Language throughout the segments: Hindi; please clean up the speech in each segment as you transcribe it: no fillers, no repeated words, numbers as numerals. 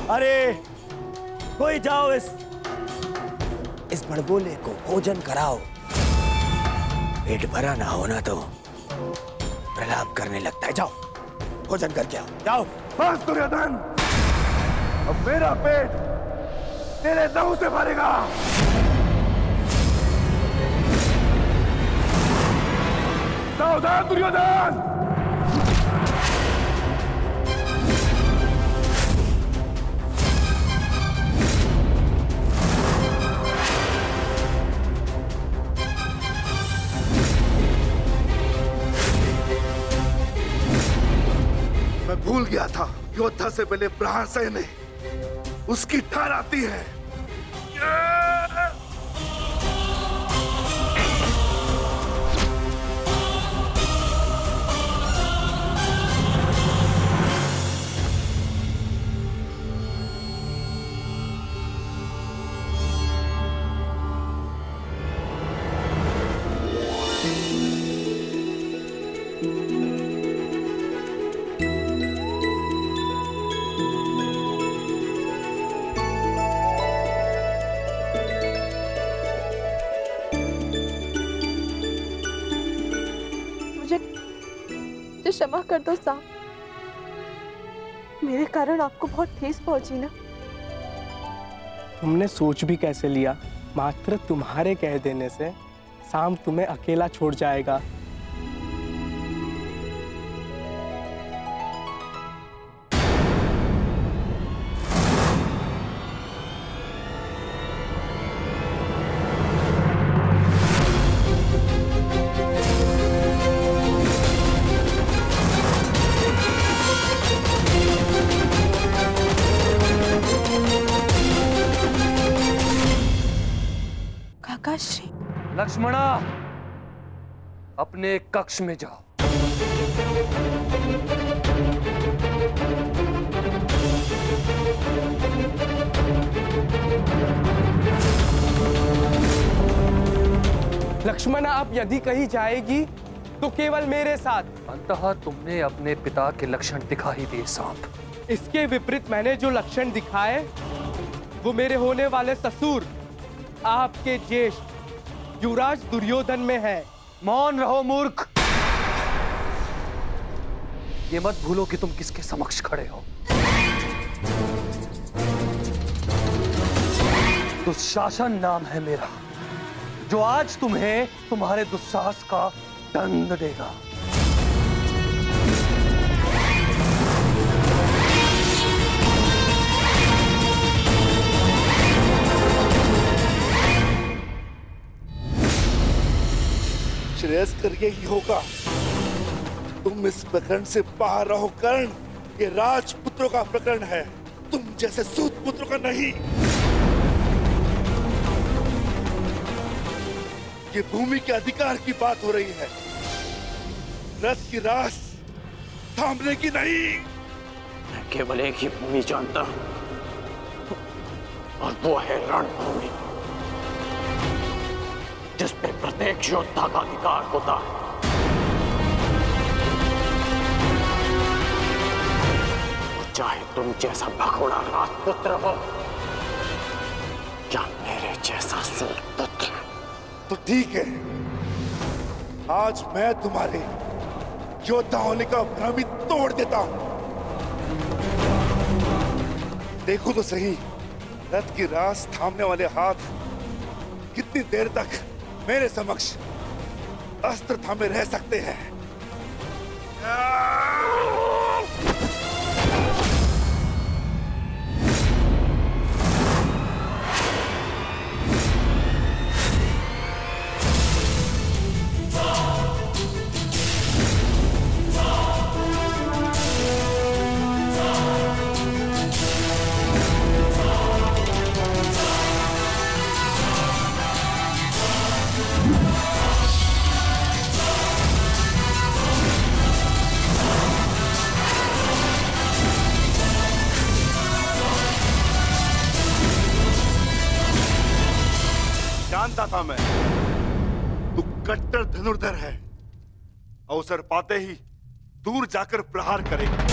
अरे कोई जाओ इस बड़बोले को भोजन कराओ। पेट भरा ना होना तो प्रलाप करने लगता है। जाओ भोजन करके आओ, जाओ। बस दुर्योधन, अब मेरा पेट तेरे लहू से भरेगा। सावधान दुर्योधन। मैं भूल गया था, योद्धा से पहले प्रहार सहने उसकी ठार आती है। क्षमा कर दो साहब, मेरे कारण आपको बहुत ठेस पहुंची ना। तुमने सोच भी कैसे लिया? मात्र तुम्हारे कह देने से शाम तुम्हें अकेला छोड़ जाएगा। लक्ष्मणा, अपने कक्ष में जाओ। लक्ष्मणा, अब यदि कहीं जाएगी तो केवल मेरे साथ। अंततः तुमने अपने पिता के लक्षण दिखा ही दिए सांप। इसके विपरीत मैंने जो लक्षण दिखाए वो मेरे होने वाले ससुर, आपके ज्येष्ठ युवराज दुर्योधन में है। मौन रहो मूर्ख। ये मत भूलो कि तुम किसके समक्ष खड़े हो। दुःशासन नाम है मेरा, जो आज तुम्हें तुम्हारे दुस्साहस का दंड देगा। श्रेयस्कर यही होगा, तुम इस प्रकरण से बाहर रहो कर्ण। ये राजपुत्रों का प्रकरण है, तुम जैसे सूत पुत्रों का नहीं। ये भूमि के अधिकार की बात हो रही है, रथ की रास थामने की नहीं। मैं केवल एक ही भूमि जानता हूं, और वो है रणभूमि, जिस पे प्रत्येक योद्धा का अधिकार होता है। चाहे तुम जैसा भगोड़ा राजपुत्र हो या मेरे जैसा सूत पुत्र। तो ठीक है, आज मैं तुम्हारे योद्धा होने का भ्रम ही तोड़ देता हूं। देखो तो सही, रथ की रास थामने वाले हाथ कितनी देर तक मेरे समक्ष अस्त्र थामे रह सकते हैं। जानता था मैं, तू कट्टर धनुर्धर है। अवसर पाते ही दूर जाकर प्रहार करेगा।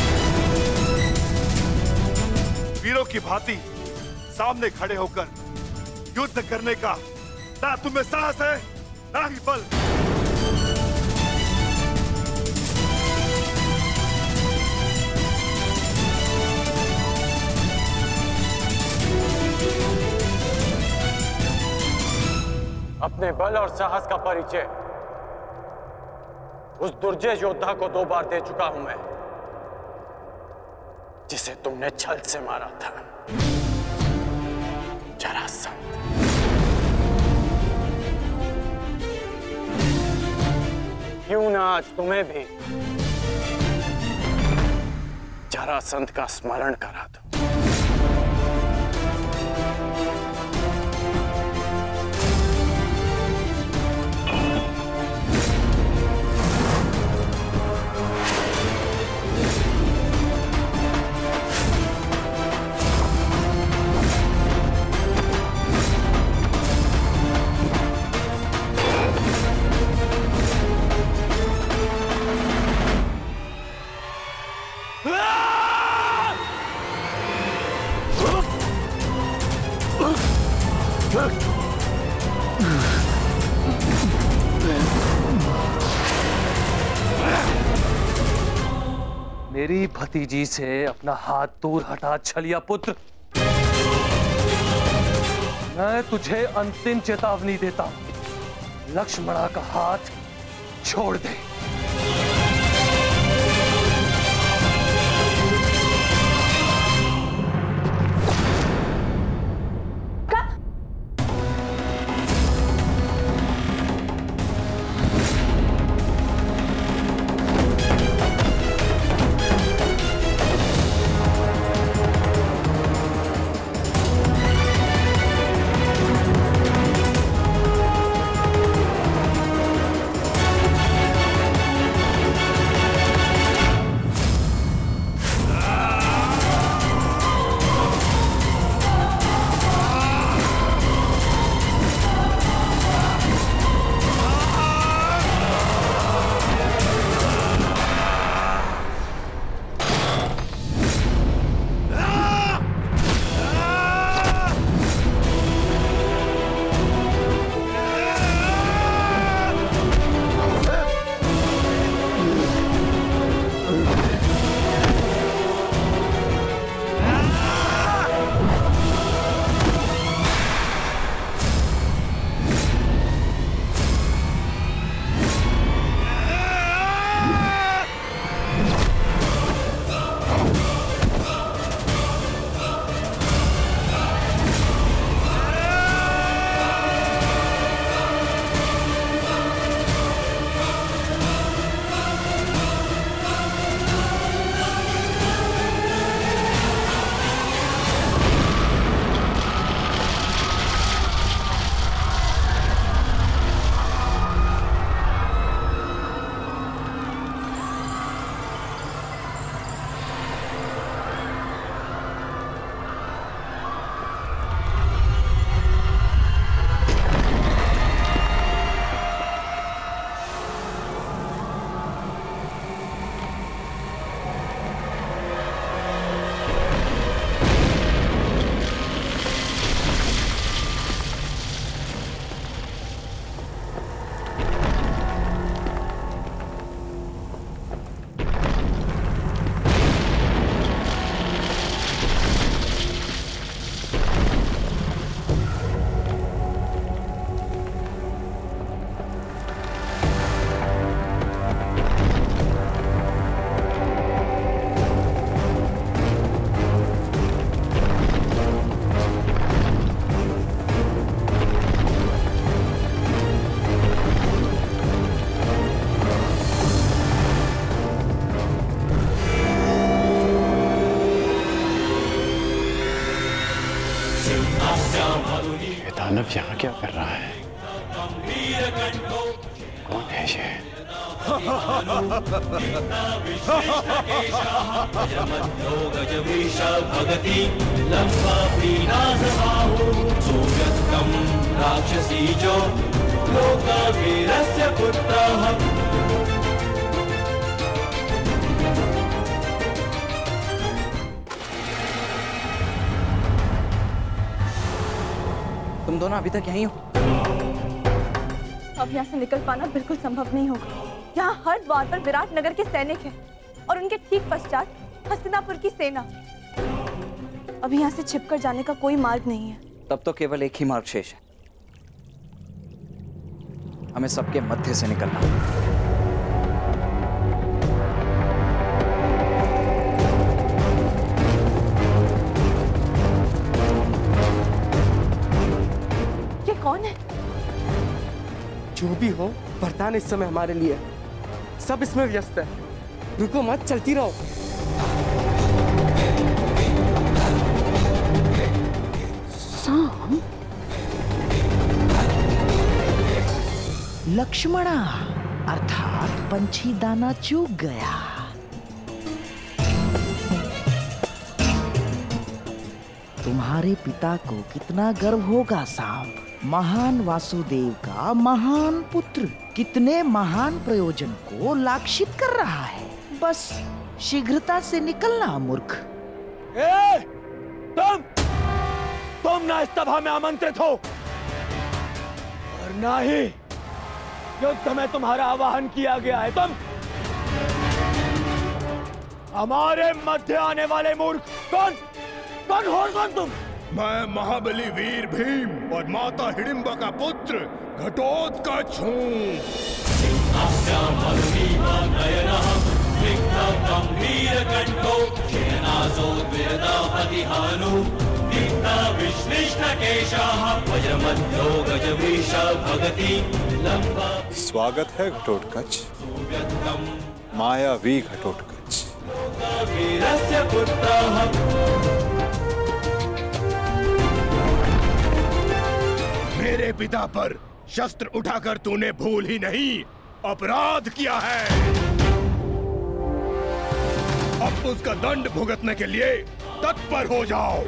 वीरों की भांति सामने खड़े होकर युद्ध करने का ना तुम्हें साहस है ना ही बल। अपने बल और साहस का परिचय उस दुर्जय योद्धा को 2 बार दे चुका हूं मैं, जिसे तुमने छल से मारा था, जरासंध। क्यों ना आज तुम्हें भी जरासंध का स्मरण करा दूं। मेरी भतीजी से अपना हाथ दूर हटा छलिया पुत्र। मैं तुझे अंतिम चेतावनी देता हूं, लक्ष्मणा का हाथ छोड़ दे। दानव यहाँ क्या कर रहा है? कौन है ये? राक्षसी जो लोकवीरस्य पुत्रः। तुम दोनों अभी तक यहीं हो? अब यहाँ से निकल पाना बिल्कुल संभव नहीं होगा। यहाँ हर द्वार पर विराट नगर के सैनिक हैं और उनके ठीक पश्चात हस्तिनापुर की सेना। अभी यहाँ से छिपकर जाने का कोई मार्ग नहीं है। तब तो केवल एक ही मार्ग शेष है, हमें सबके मध्य से निकलना होगा। ये कौन है? जो भी हो, वरदान इस समय हमारे लिए है। सब इसमें व्यस्त है, रुको मत, चलती रहो। साम, लक्ष्मणा अर्थात पंछी दाना चूक गया। तुम्हारे पिता को कितना गर्व होगा साम, महान वासुदेव का महान पुत्र कितने महान प्रयोजन को लाक्षित कर रहा है। बस शीघ्रता से निकलना मूर्ख। तुम ना इस सभा में आमंत्रित हो और ना ही युद्ध में तुम्हारा आवाहन किया गया है। तुम हमारे मध्य आने वाले मूर्ख कौन हो? कौन तुम? मैं महाबली वीर भीम और माता हिडिंबा का पुत्र घटोत्कच हूँ। स्वागत है घटोत्कच, मायावी घटोत्कच। मेरे पिता पर शस्त्र उठाकर तूने भूल ही नहीं अपराध किया है। अब उसका दंड भुगतने के लिए तत्पर हो जाओ।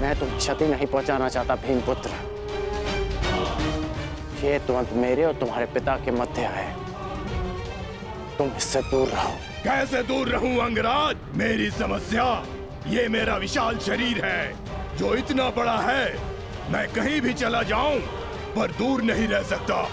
मैं तुम्हें क्षति नहीं पहुंचाना चाहता भीमपुत्र। ये तुरंत मेरे और तुम्हारे पिता के मध्य है, तुम इससे दूर रहो। कैसे दूर रहूं अंगराज? मेरी समस्या ये मेरा विशाल शरीर है जो इतना बड़ा है, मैं कहीं भी चला जाऊं पर दूर नहीं रह सकता।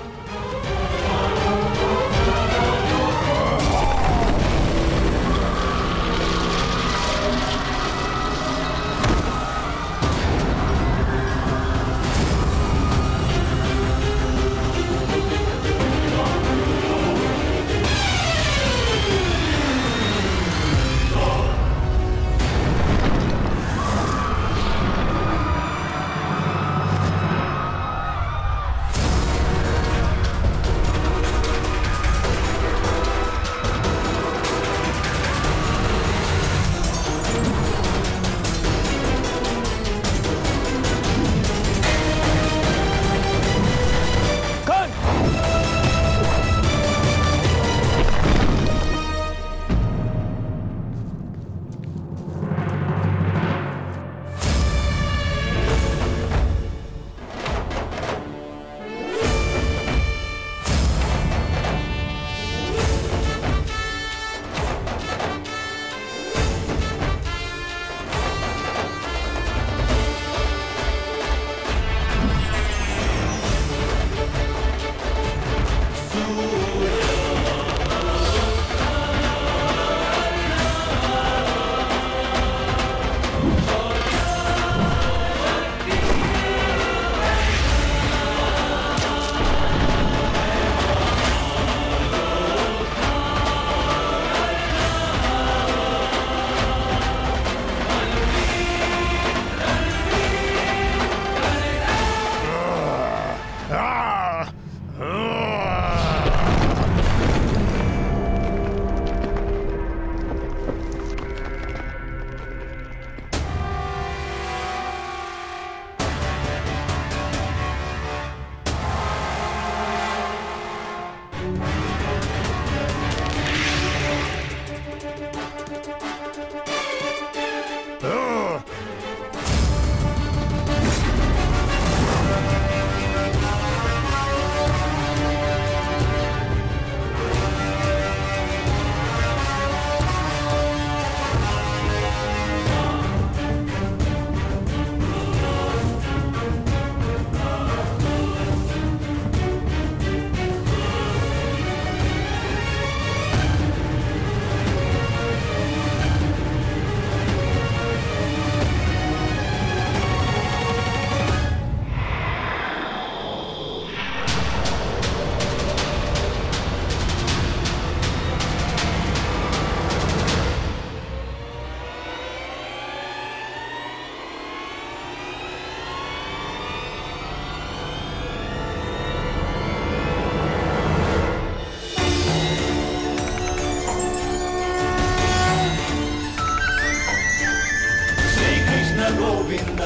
गोविंद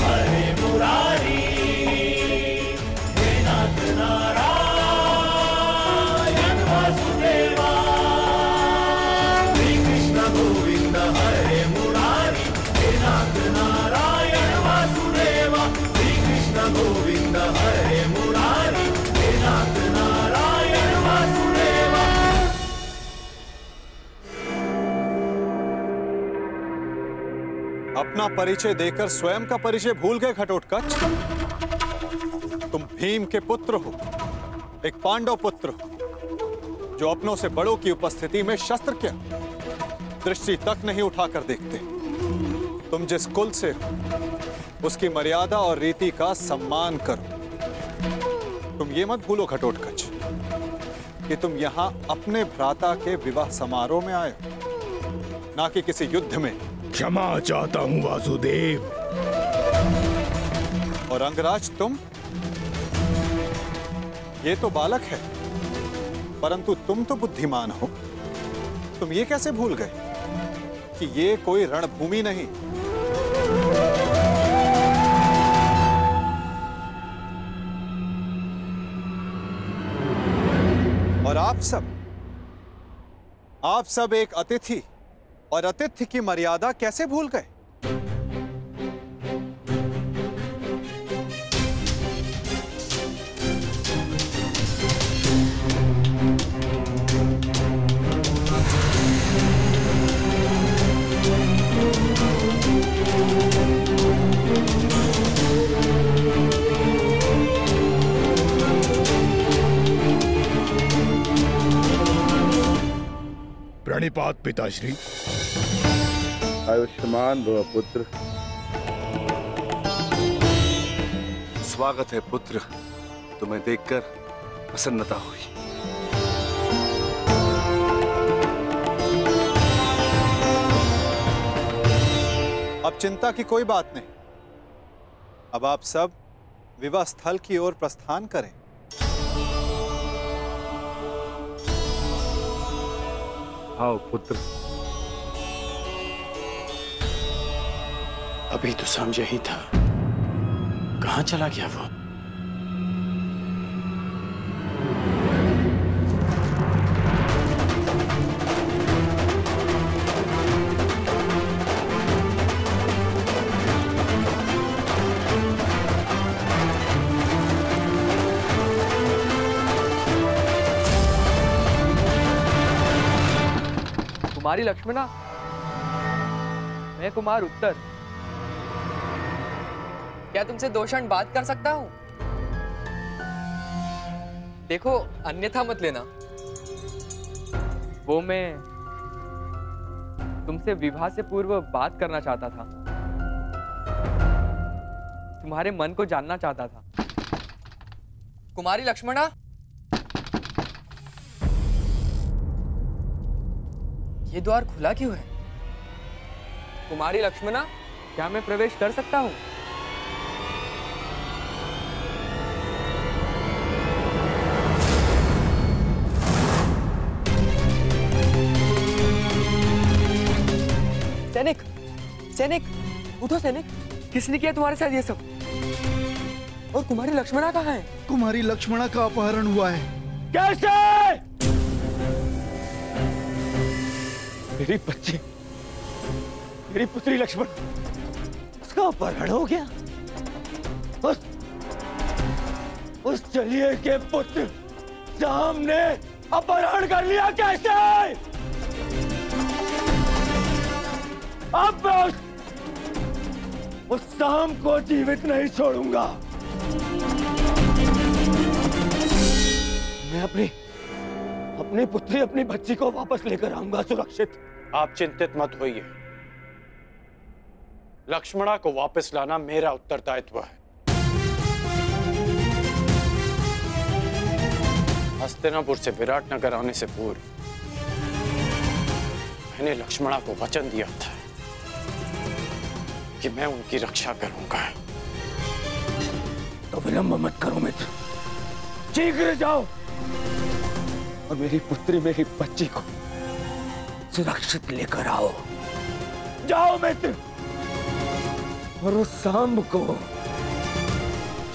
हरे मुरारी हे नाथ नारायण वासुदेवा श्री कृष्ण गोविंद हरे मुरारी हे नाथ नारायण वासुदेवा श्री कृष्ण गोविंद हरे मुरारी हे नाथ नारायण वासुदेवा। अपना परिचय देकर स्वयं का परिचय भूल गए घटोत्कच? तुम भीम के पुत्र हो, एक पांडव पुत्र हो, जो अपनों से बड़ों की उपस्थिति में शस्त्र क्या दृष्टि तक नहीं उठाकर देखते। तुम जिस कुल से हो उसकी मर्यादा और रीति का सम्मान करो। तुम ये मत भूलो घटोत्कच कि तुम यहां अपने भ्राता के विवाह समारोह में आए हो, ना कि किसी युद्ध में। क्षमा चाहता हूं वासुदेव। और अंगराज तुम, ये तो बालक है, परंतु तुम तो बुद्धिमान हो। तुम ये कैसे भूल गए कि ये कोई रणभूमि नहीं, और आप सब एक अतिथि और अतिथि की मर्यादा कैसे भूल गए? प्रणिपात पिताश्री। आयुष्मान भव पुत्र। स्वागत है पुत्र, तुम्हें देखकर प्रसन्नता हुई। अब चिंता की कोई बात नहीं। अब आप सब विवाह स्थल की ओर प्रस्थान करें। आओ पुत्र। अभी तो समझ ही था, कहां चला गया वो? कुमारी लक्ष्मणा, मैं कुमार उत्तर। क्या तुमसे 2 क्षण बात कर सकता हूं? देखो, अन्यथा मत लेना। वो मैं तुमसे विवाह से पूर्व बात करना चाहता था, तुम्हारे मन को जानना चाहता था। कुमारी लक्ष्मणा, ये द्वार खुला क्यों है? कुमारी लक्ष्मणा, क्या मैं प्रवेश कर सकता हूं? सैनिक, सैनिक, उठो सैनिक। किसने किया तुम्हारे साथ ये सब? और कुमारी लक्ष्मणा कहाँ है? कुमारी लक्ष्मणा का अपहरण हुआ है। कैसे? मेरी बच्ची, मेरी पुत्री लक्ष्मण, उसका अपहरण हो गया। उस चलिए के पुत्र शाम ने अपहरण कर लिया। कैसे? अब मैं उस शाम को जीवित नहीं छोड़ूंगा। मैं अपनी पुत्री, अपनी बच्ची को वापस लेकर आऊंगा सुरक्षित। आप चिंतित मत होइए, लक्ष्मणा को वापस लाना मेरा उत्तरदायित्व है। हस्तिनापुर से विराटनगर आने से पूर्व मैंने लक्ष्मणा को वचन दिया था कि मैं उनकी रक्षा करूंगा। तो विलंब मत करो मित्र, शीघ्र जाओ और मेरी पुत्री, मेरी बच्ची को सुरक्षित लेकर आओ। जाओ मित्र। और उस सांब को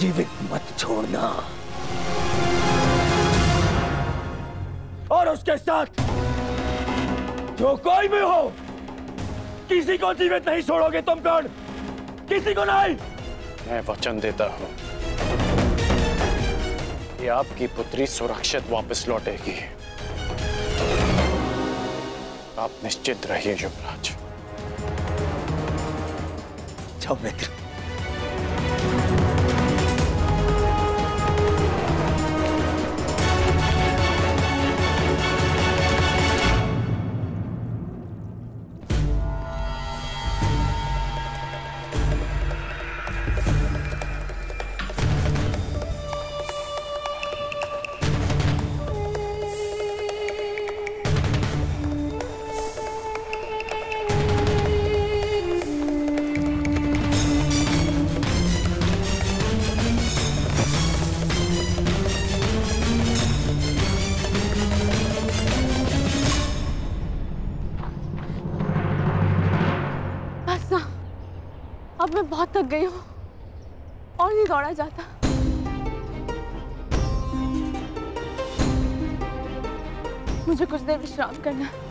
जीवित मत छोड़ना। और उसके साथ जो कोई भी हो, किसी को जीवित नहीं छोड़ोगे तुम कर्ण, किसी को नहीं। मैं वचन देता हूं कि आपकी पुत्री सुरक्षित वापस लौटेगी। आप निश्चित रहिए युवराज। जाओ मित्र। अब मैं बहुत थक गई हूँ और नहीं दौड़ा जाता। मुझे कुछ देर विश्राम करना है।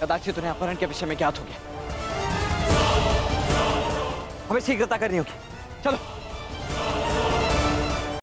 कदाचित उन्हें अपहरण के विषय में ज्ञात हो गया। हमें शीघ्रता करनी होगी। चलो।